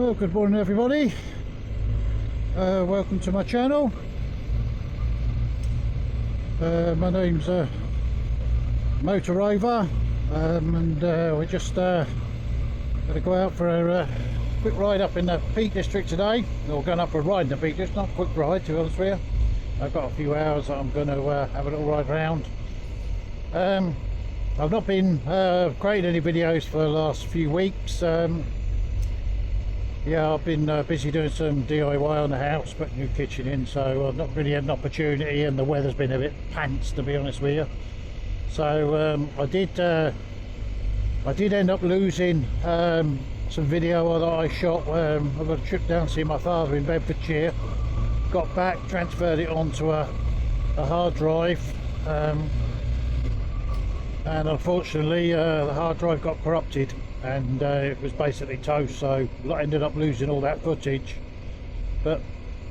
Well, good morning everybody. Welcome to my channel. My name's Motor Rover, and we're just going to go out for a quick ride up in the Peak District today. Or going up for a ride in the Peak District, not a quick ride to be honest with you. I've got a few hours that I'm going to have a little ride around. I've not been creating any videos for the last few weeks. Yeah, I've been busy doing some DIY on the house, putting new kitchen in, so I've not really had an opportunity, and the weather's been a bit pants to be honest with you. So I did end up losing some video that I shot. I got a trip down to see my father in Bedfordshire, got back, transferred it onto a hard drive, and unfortunately the hard drive got corrupted, and it was basically toast, so I ended up losing all that footage. But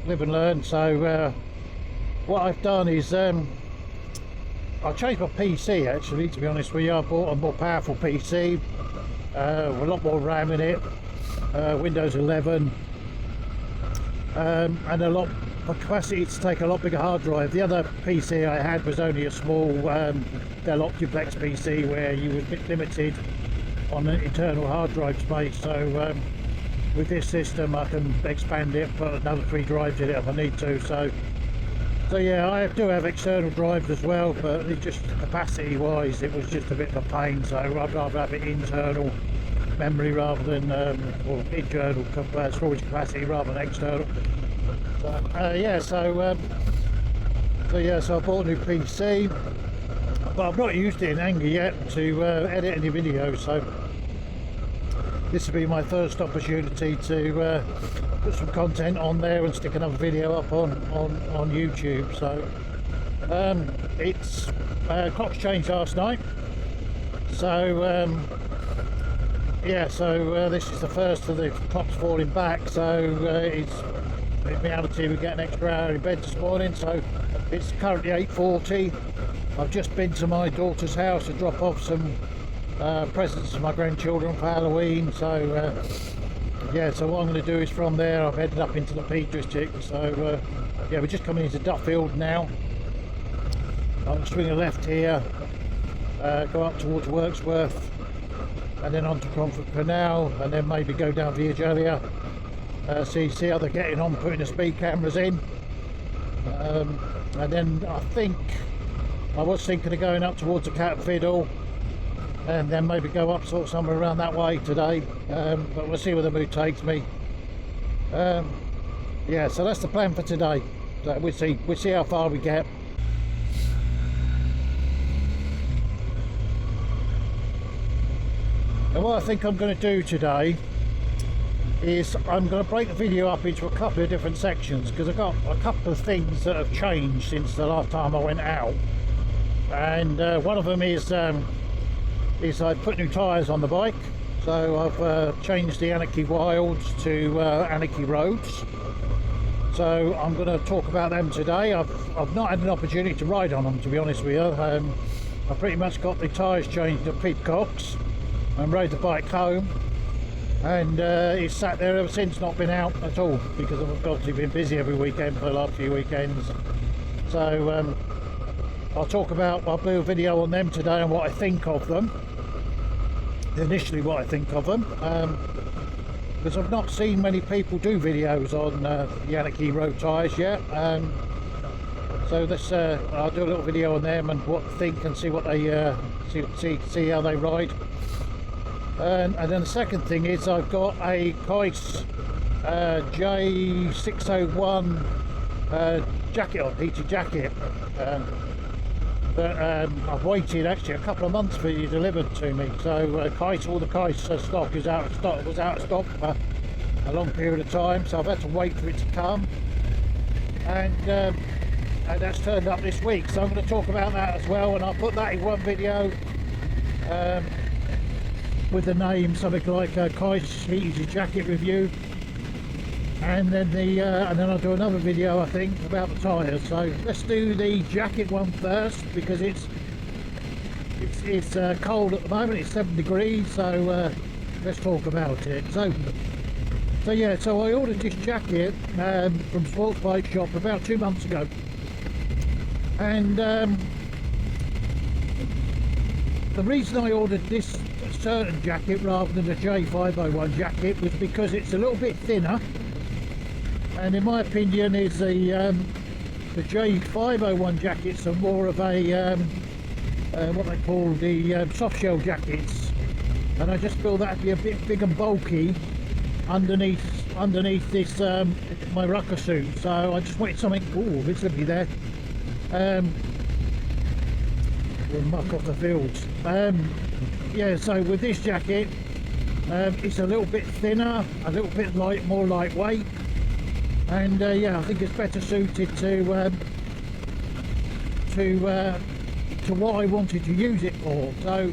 live and learn. So what I've done is I changed my PC actually, to be honest with you. I bought a more powerful PC, with a lot more RAM in it, Windows 11, and a lot of capacity to take a lot bigger hard drive. The other PC I had was only a small Dell Optiplex PC, where you were a bit limited on the internal hard drive space. So with this system I can expand it, put another 3 drives in it if I need to. So yeah, I do have external drives as well, but it just capacity wise it was just a bit of a pain, so I'd rather have it internal memory rather than or internal storage capacity rather than external. So so I bought a new PC, but I've not used it in anger yet to edit any videos, so this will be my first opportunity to put some content on there and stick another video up on YouTube. So it's clocks changed last night, so yeah, so this is the first of the clocks falling back, so it's in reality we get an extra hour in bed this morning. So it's currently 8:40. I've just been to my daughter's house to drop off some presents for my grandchildren for Halloween. So yeah, so what I'm going to do is from there I've headed up into the Peak District. So yeah, we're just coming into Duffield now. I'll swing a left here, go up towards Wirksworth, and then on to Cromford Canal, and then maybe go down Via Giulia, see how they're getting on putting the speed cameras in, and then I was thinking of going up towards the Cat and Fiddle, and then maybe go up sort of somewhere around that way today, but we'll see where the mood takes me. Yeah, so that's the plan for today. So we'll see how far we get. And what I think I'm going to do today is I'm going to break the video up into a couple of different sections, because I've got a couple of things that have changed since the last time I went out. And one of them is I put new tyres on the bike. So I've changed the Anarchy Wilds to Anarchy Roads. So I'm going to talk about them today. I've not had an opportunity to ride on them, to be honest with you. I pretty much got the tyres changed at Pidcocks and rode the bike home, and it's sat there ever since, not been out at all, because I've obviously been busy every weekend for the last few weekends. So I'll do a video on them today and what I think of them, initially what I think of them, because I've not seen many people do videos on the Anarchy road tyres yet. So this I'll do a little video on them and what I think, and see what they see how they ride. And then the second thing is I've got a KEIS J601 jacket on, heated jacket, that I've waited actually a couple of months for you delivered to me. So KEIS, all the KEIS stock is out of stock, was out of stock for a long period of time, so I've had to wait for it to come, and that's turned up this week. So I'm going to talk about that as well, and I'll put that in one video with the name something like KEIS Heated Jacket review, and then I'll do another video I think about the tyres. So let's do the jacket one first, because it's cold at the moment. It's 7 degrees, so let's talk about it. So So yeah, so I ordered this jacket from Sports Bike Shop about 2 months ago, and the reason I ordered this certain jacket rather than the J601 jacket was because it's a little bit thinner, and in my opinion is the J601 jackets are more of a what they call the soft shell jackets, and I just feel that'd be a bit big and bulky underneath this my rucker suit. So I just wanted something. Oh, visibly there. We'll muck off the fields. Yeah, so with this jacket, it's a little bit thinner, a little bit more lightweight, and yeah, I think it's better suited to what I wanted to use it for. So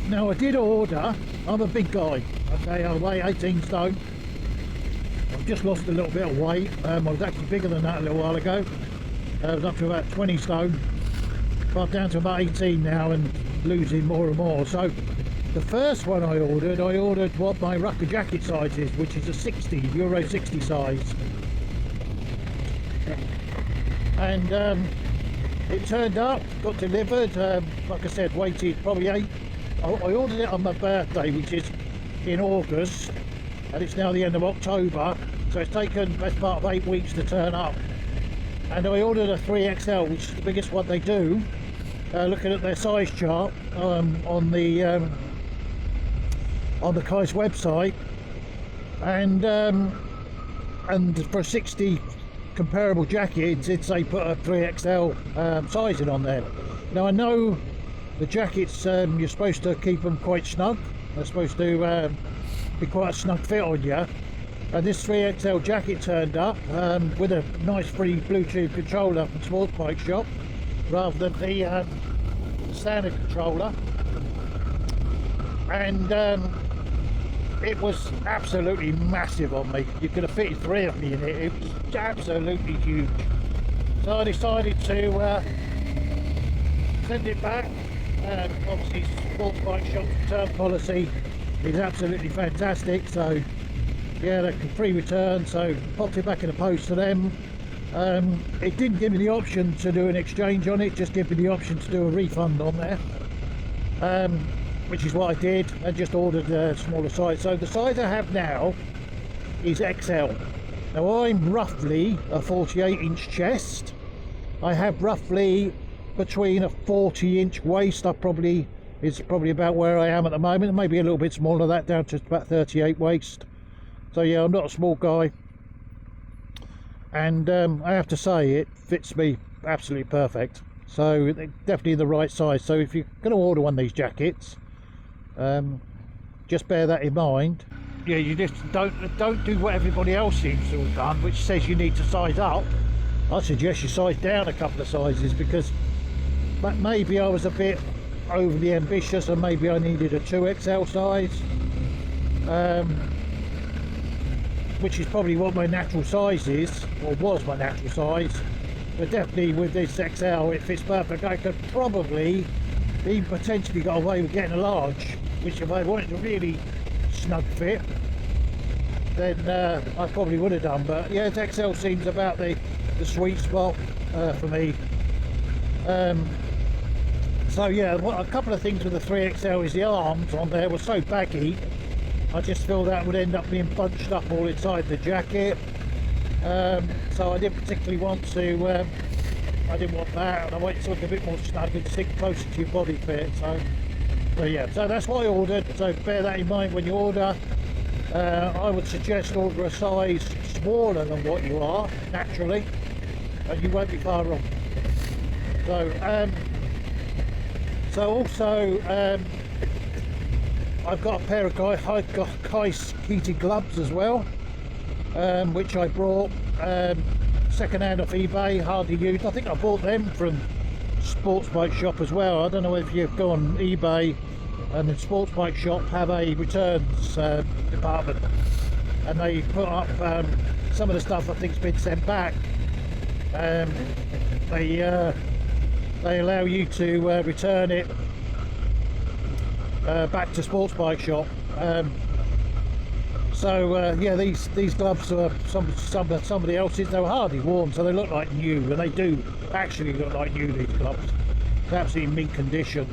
now I did order. I'm a big guy. Okay, I weigh 18 stone. I've just lost a little bit of weight. I was actually bigger than that a little while ago. I was up to about 20 stone. But I'm down to about 18 now and losing more and more. So the first one I ordered what my rucker jacket size is, which is a 60, Euro 60 size. And it turned up, got delivered, like I said, waited probably I ordered it on my birthday, which is in August, and it's now the end of October, so it's taken best part of 8 weeks to turn up. And I ordered a 3XL, which is the biggest one they do, looking at their size chart on the KEIS website, and for a 60 comparable jacket, it's they put a 3XL sizing on there. Now I know the jackets, you're supposed to keep them quite snug. They're supposed to be quite a snug fit on you. And this 3XL jacket turned up with a nice free Bluetooth controller from Sports Bike Shop, rather than the standard controller. And it was absolutely massive on me. You could have fitted 3 of me in it. It was absolutely huge. So I decided to send it back. Obviously Sports Bike Shop's return policy is absolutely fantastic, so yeah, they can free return, so popped it back in the post to them. It didn't give me the option to do an exchange on it, just give me the option to do a refund on there, which is what I did. I just ordered a smaller size. So the size I have now is XL. Now I'm roughly a 48-inch chest. I have roughly between a 40-inch waist. It's probably about where I am at the moment, maybe a little bit smaller than that, down to about 38 waist. So yeah, I'm not a small guy, and I have to say it fits me absolutely perfect. So definitely the right size. So if you're going to order one of these jackets, just bear that in mind. Yeah, you just don't do what everybody else seems to have done, which says you need to size up. I suggest you size down a couple of sizes, because maybe I was a bit overly ambitious and maybe I needed a 2XL size, which is probably what my natural size is, or was my natural size. But definitely with this XL it fits perfect. I could probably even potentially got away with getting a large, which if I wanted to really snug fit, then I probably would have done. But yeah, XL seems about the sweet spot for me. So yeah, a couple of things with the 3XL is the arms on there were so baggy. I just feel that would end up being bunched up all inside the jacket. So I didn't particularly want to, I didn't want that, and I wanted something a bit more snug and stick closer to your body fit. So yeah, so that's what I ordered. So bear that in mind when you order. I would suggest order a size smaller than what you are naturally, and you won't be far wrong. So also I've got a pair of KEIS heated gloves as well, which I brought second hand off eBay, hardly used. I think I bought them from Sports Bike Shop as well. I don't know if you go on eBay and the Sports Bike Shop have a returns department, and they put up some of the stuff I think's been sent back. They allow you to return it back to Sports Bike Shop. So yeah, these gloves are somebody else's. They were hardly worn, so they look like new, and they do actually look like new, these gloves. They're absolutely mint condition.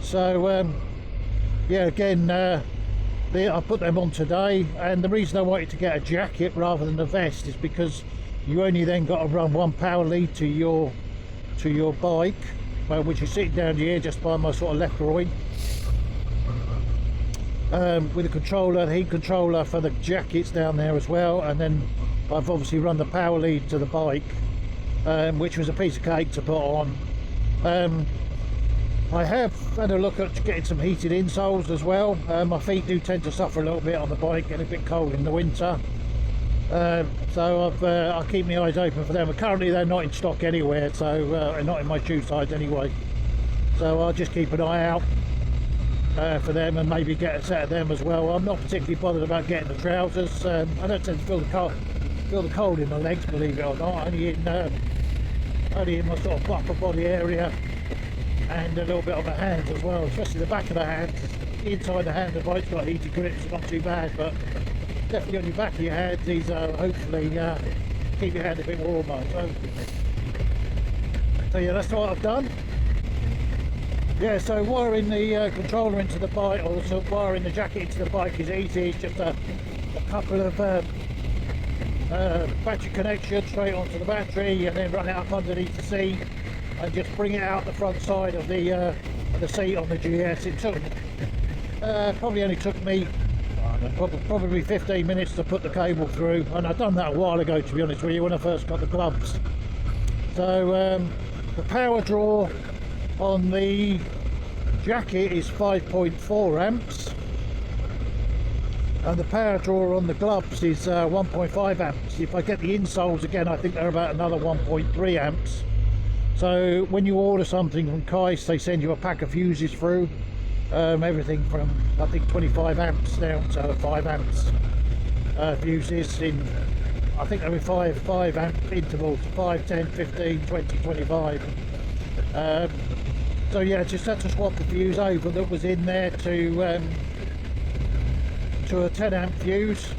So yeah, again, I put them on today, and the reason I wanted to get a jacket rather than a vest is because you only then got to run one power lead to your bike, which is sitting down here just by my sort of left groin. With the controller, the heat controller for the jackets down there as well, and then I've obviously run the power lead to the bike, which was a piece of cake to put on. I have had a look at getting some heated insoles as well. My feet do tend to suffer a little bit on the bike, getting a bit cold in the winter, so I'll keep my eyes open for them. But currently they're not in stock anywhere, so not in my shoe size anyway, so I'll just keep an eye out for them, and maybe get a set of them as well. I'm not particularly bothered about getting the trousers. I don't tend to feel the cold in my legs, believe it or not, only in my sort of upper body area, and a little bit on the hands as well, especially the back of the hands. Inside the hand, the bike's got heated grips, it's not too bad, but definitely on your back of your hands, these hopefully keep your hand a bit warmer. So yeah, that's what I've done. Yeah, so wiring the controller into the bike, or so wiring the jacket into the bike is easy. It's just a couple of battery connections straight onto the battery, and then run it up underneath the seat, and just bring it out the front side of the seat on the GS. It took probably only took me probably 15 minutes to put the cable through, and I've done that a while ago, to be honest with you, when I first got the gloves. So the power draw on the jacket is 5.4 amps, and the power draw on the gloves is 1.5 amps. If I get the insoles again, I think they're about another 1.3 amps. So when you order something from KEIS, they send you a pack of fuses through, everything from I think 25 amps down to 5 amps fuses in, I think they're in 5 amp intervals, 5, 10, 15, 20, 25. So yeah, just had to swap the fuse over that was in there to a 10 amp fuse,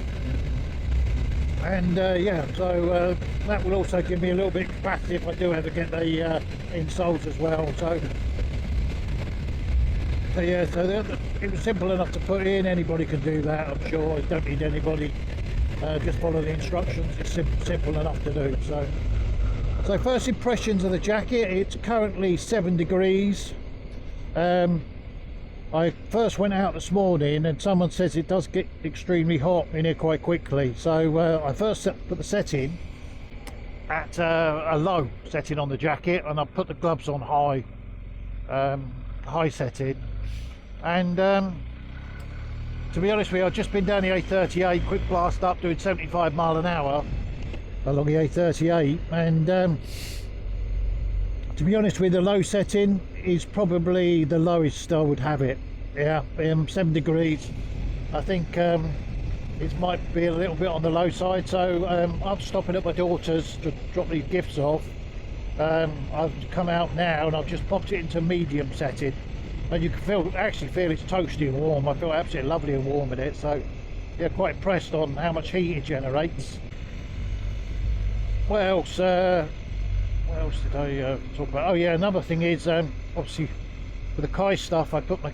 and yeah, so that will also give me a little bit of capacity if I do ever get the insoles as well. So yeah, so it was simple enough to put in. Anybody can do that, I'm sure. You don't need anybody, just follow the instructions. It's simple enough to do. So first impressions of the jacket, it's currently 7 degrees. I first went out this morning and someone says it does get extremely hot in here quite quickly. So I first put the setting at a low setting on the jacket, and I put the gloves on high setting. And to be honest with you, I've just been down the A38, quick blast up, doing 75 mile an hour along the A38, and to be honest with you, the low setting is probably the lowest I would have it. Yeah, 7 degrees. I think it might be a little bit on the low side, so I'm stopping at my daughter's to drop these gifts off. I've come out now and I've just popped it into medium setting, and you can actually feel it's toasty and warm. I feel absolutely lovely and warm in it, so yeah, quite impressed on how much heat it generates. What else did I talk about? Oh yeah, another thing is obviously with the KEIS stuff, I put my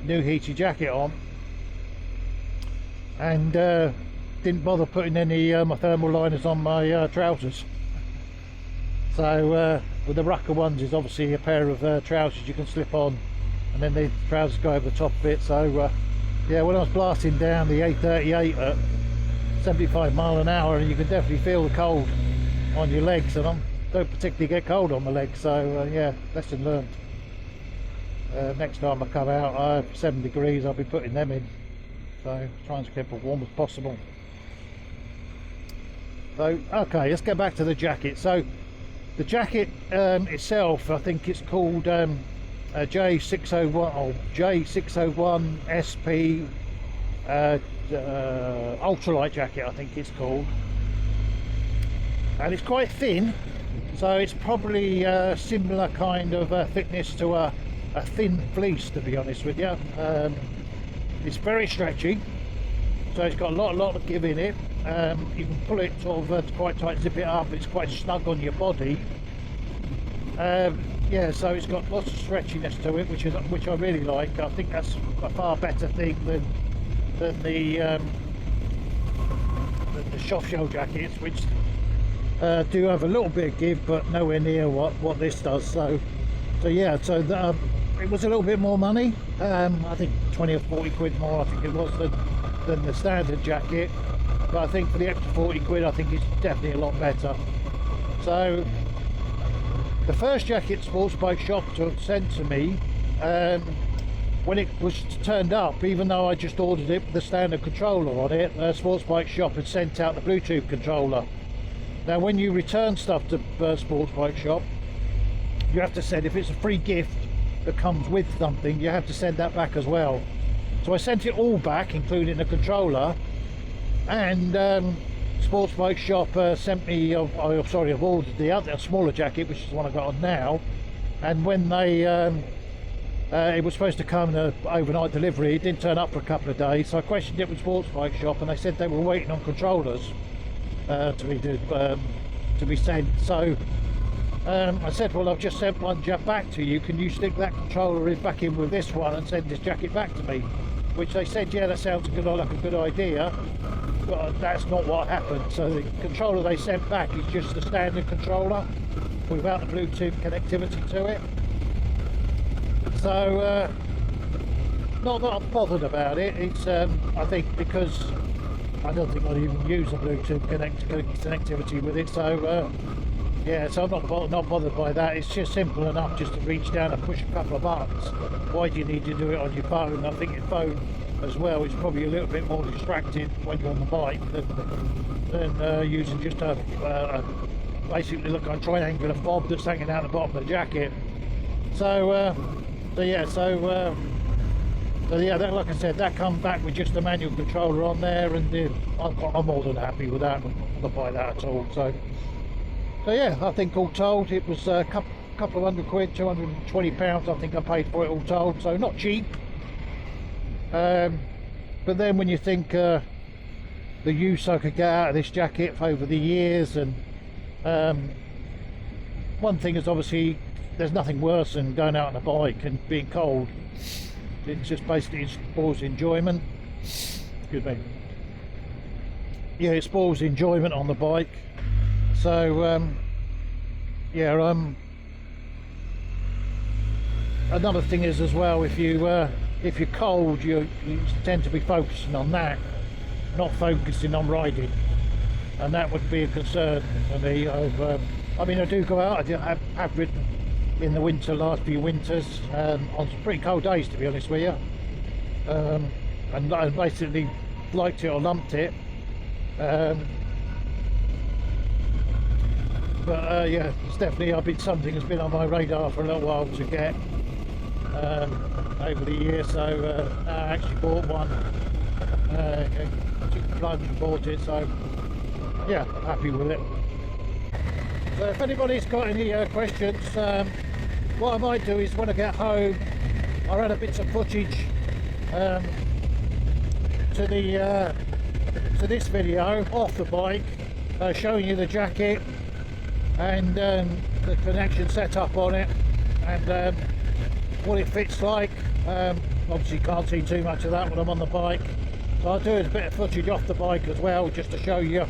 new heated jacket on, and didn't bother putting any my thermal liners on my trousers. So with the rucker ones is obviously a pair of trousers you can slip on, and then the trousers go over the top of it. So yeah, when I was blasting down the A38 at 75 mile an hour, you can definitely feel the cold on your legs, and I don't particularly get cold on my legs. So yeah, lesson learned. Next time I come out, 7 degrees, I'll be putting them in, so try and keep as warm as possible. So okay, let's get back to the jacket. So the jacket itself, I think it's called J601 or J601SP ultralight jacket, I think it's called, and it's quite thin, so it's probably similar kind of thickness to a thin fleece, to be honest with you. It's very stretchy, so it's got a lot of give in it. You can pull it sort of quite tight, zip it up, it's quite snug on your body. Yeah, so it's got lots of stretchiness to it, which I really like. I think that's a far better thing than the soft shell jackets, which do have a little bit of give, but nowhere near what this does. So yeah, so it was a little bit more money. I think 20 or 40 quid more, I think it was, than the standard jacket. But I think for the extra 40 quid, I think it's definitely a lot better. So the first jacket Sports Bike Shop sent to me, when it was turned up, even though I just ordered it with the standard controller on it, Sports Bike Shop had sent out the Bluetooth controller. Now when you return stuff to Sports Bike Shop, you have to send, if it's a free gift that comes with something, you have to send that back as well. So I sent it all back, including the controller, and Sports Bike Shop sent me, I've ordered the other smaller jacket, which is the one I got on now, and when they it was supposed to come in overnight delivery, it didn't turn up for a couple of days, so I questioned it with Sports Bike Shop, and they said they were waiting on controllers to be sent. So I said, well, I've just sent one back to you, can you stick that controller back in with this one and send this jacket back to me? Which they said, yeah, that sounds like a good idea, but that's not what happened. So the controller they sent back is just the standard controller without the Bluetooth connectivity to it. So not that I'm bothered about it. It's I think because I don't think I'd even use the Bluetooth connectivity with it. So yeah, so I'm not bothered by that. It's just simple enough just to reach down and push a couple of buttons. Why do you need to do it on your phone? I think your phone as well is probably a little bit more distracting when you're on the bike than using just basically look like a triangular fob that's hanging out the bottom of the jacket. So yeah, like I said, that comes back with just the manual controller on there, and I'm more than happy with that. I'm not buy that at all. So yeah, I think all told it was a couple of £100, £220 I think I paid for it all told, so not cheap. But then when you think the use I could get out of this jacket over the years, and one thing is obviously there's nothing worse than going out on a bike and being cold. It's just basically, it spoils enjoyment. Excuse me. Yeah, it spoils enjoyment on the bike. So yeah, another thing is as well, if you're cold, you tend to be focusing on that, not focusing on riding, and that would be a concern for me. I mean, I do go out. I have ridden in the winter, last few winters, on some pretty cold days, to be honest with you, and I basically liked it or lumped it. But yeah, it's definitely been something that's been on my radar for a little while to get over the years. So I actually bought one, took the plunge and bought it, so yeah, I'm happy with it. So if anybody's got any questions, what I might do is when I get home, I'll add a bit of footage to this video off the bike, showing you the jacket and the connection set up on it, and what it fits like. Obviously can't see too much of that when I'm on the bike, so I'll do a bit of footage off the bike as well, just to show you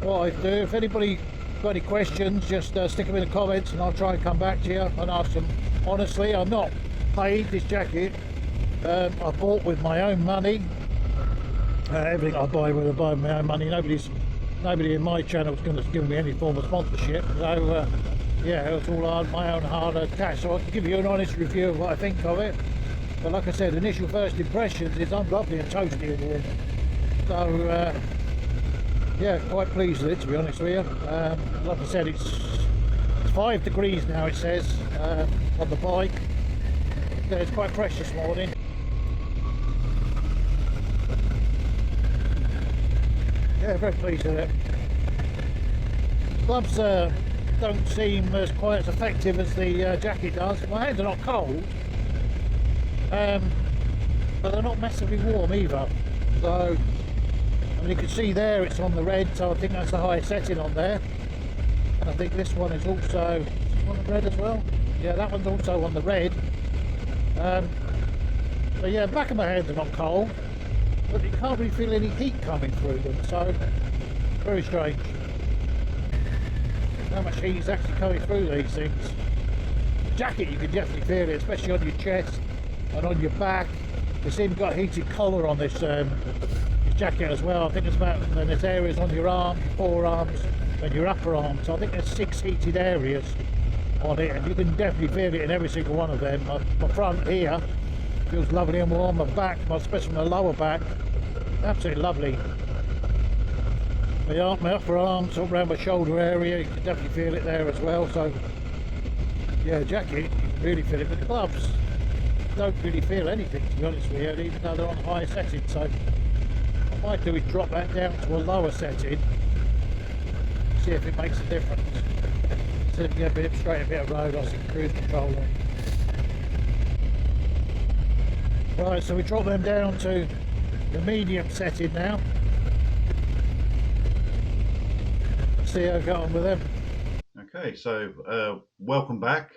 what I do. If anybody got any questions, just stick them in the comments and I'll try and come back to you and ask them. Honestly, I'm not paid. This jacket I bought with my own money. Everything I buy with my own money. Nobody in my channel is going to give me any form of sponsorship, so yeah, it's all my own hard-earned cash, so I can give you an honest review of what I think of it. But like I said, initial first impressions is I'm lovely and toasty in here, so yeah, quite pleased with it, to be honest with you. Like I said, it's 5 degrees now, it says, on the bike. Yeah, it's quite fresh this morning. Yeah, very pleased with it. Gloves don't seem quite as effective as the jacket does. My hands are not cold, but they're not massively warm either. So And you can see there it's on the red, so I think that's the highest setting on there. And I think this one is also on the red as well. Yeah, that one's also on the red. So yeah, back of my hands are not cold, but you can't really feel any heat coming through them, so very strange. How much heat is actually coming through these things. The jacket, you can definitely feel it, especially on your chest and on your back. It's even got a heated collar on this jacket as well. I think there's areas on your arms, your forearms and your upper arms. So I think there's 6 heated areas on it, and you can definitely feel it in every single one of them. My front here feels lovely and warm. My back, especially my lower back, absolutely lovely. My upper arms, up around my shoulder area, you can definitely feel it there as well. So yeah, jacket, you can really feel it. But the gloves don't really feel anything, to be honest with you, even though they're on higher setting. So what I might do is drop that down to a lower setting, see if it makes a difference. See if we get a bit straight, a bit of road, I'll see cruise control on. Right, so we drop them down to the medium setting now. Let's see how we get on with them. Okay, so welcome back.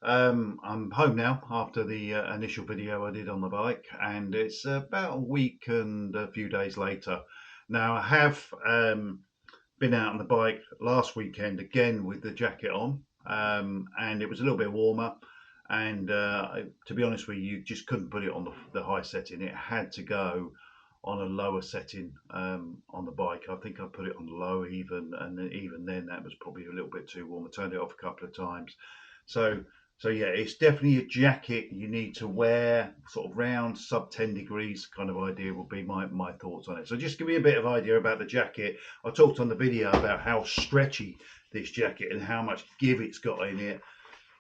I'm home now after the initial video I did on the bike, and it's about a week and a few days later. Now I have been out on the bike last weekend again with the jacket on, and it was a little bit warmer, and to be honest with you, you just couldn't put it on the high setting. It had to go on a lower setting on the bike. I think I put it on low even, and even then that was probably a little bit too warm. I turned it off a couple of times. So yeah, it's definitely a jacket you need to wear sort of round sub 10 degrees kind of idea would be my thoughts on it. So just give me a bit of idea about the jacket. I talked on the video about how stretchy this jacket and how much give it's got in it,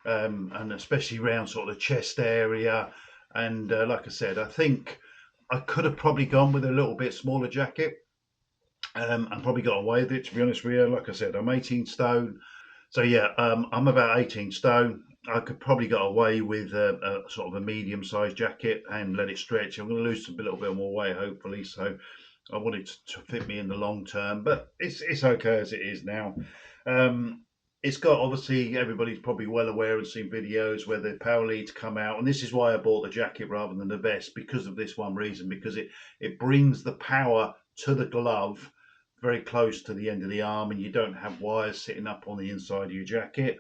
and especially around sort of the chest area. And like I said, I think I could have probably gone with a little bit smaller jacket, and probably got away with it, to be honest with you. Like I said, I'm 18 stone. So yeah, I'm about 18 stone. I could probably get away with a sort of a medium-sized jacket and let it stretch. I'm going to lose a little bit more weight, hopefully. So I want it to fit me in the long term, but it's okay as it is now. It's got, obviously, everybody's probably well aware and seen videos where the power leads come out, and this is why I bought the jacket rather than the vest, because of this one reason, because it brings the power to the glove very close to the end of the arm, and you don't have wires sitting up on the inside of your jacket.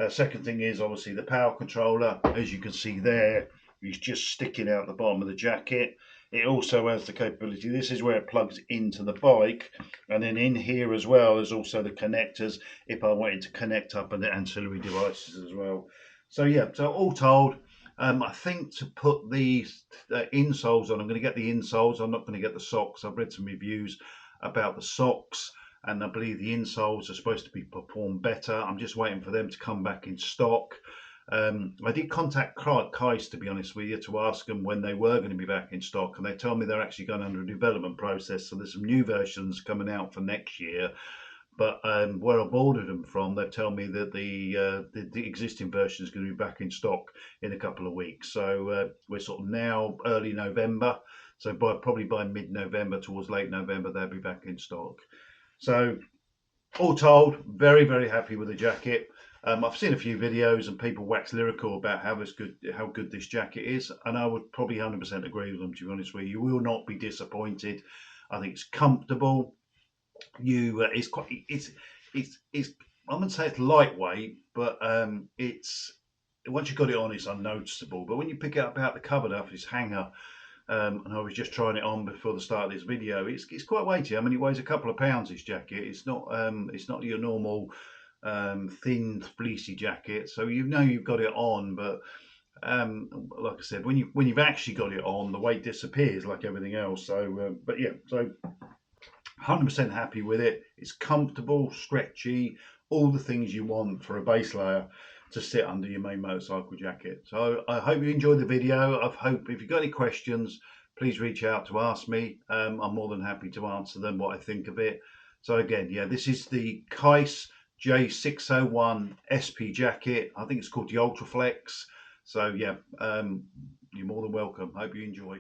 Second thing is obviously the power controller, as you can see there, is just sticking out the bottom of the jacket. It also has the capability, this is where it plugs into the bike, and then in here as well there's also the connectors if I wanted to connect up and the ancillary devices as well. So yeah, so all told, I think to put these insoles on, I'm going to get the insoles, I'm not going to get the socks. I've read some reviews about the socks, and I believe the insoles are supposed to be perform better. I'm just waiting for them to come back in stock. I did contact KEIS, to be honest with you, to ask them when they were going to be back in stock, and they told me they're actually going under a development process, so there's some new versions coming out for next year. But where I've ordered them from, they tell me that the existing version is going to be back in stock in a couple of weeks. So we're sort of now early November, so probably by mid-November towards late November they'll be back in stock. So all told, very very happy with the jacket. I've seen a few videos and people wax lyrical about how good this jacket is, and I would probably 100% agree with them. To be honest with you, you will not be disappointed. I think it's comfortable. It's quite it's I wouldn't say it's lightweight, but it's once you've got it on, it's unnoticeable. But when you pick it up out the cupboard after this hanger, and I was just trying it on before the start of this video, it's quite weighty. I mean, it weighs a couple of pounds. This jacket, it's not your normal thin fleecy jacket, so you know you've got it on, but like I said, when you've actually got it on, the weight disappears like everything else. So but yeah, so 100% happy with it. It's comfortable, stretchy, all the things you want for a base layer to sit under your main motorcycle jacket. So I hope you enjoyed the video. I hope if you've got any questions, please reach out to ask me. I'm more than happy to answer them, what I think of it. So again, yeah, this is the KEIS J601 SP jacket. I think it's called the Ultraflex. So yeah, you're more than welcome. Hope you enjoy.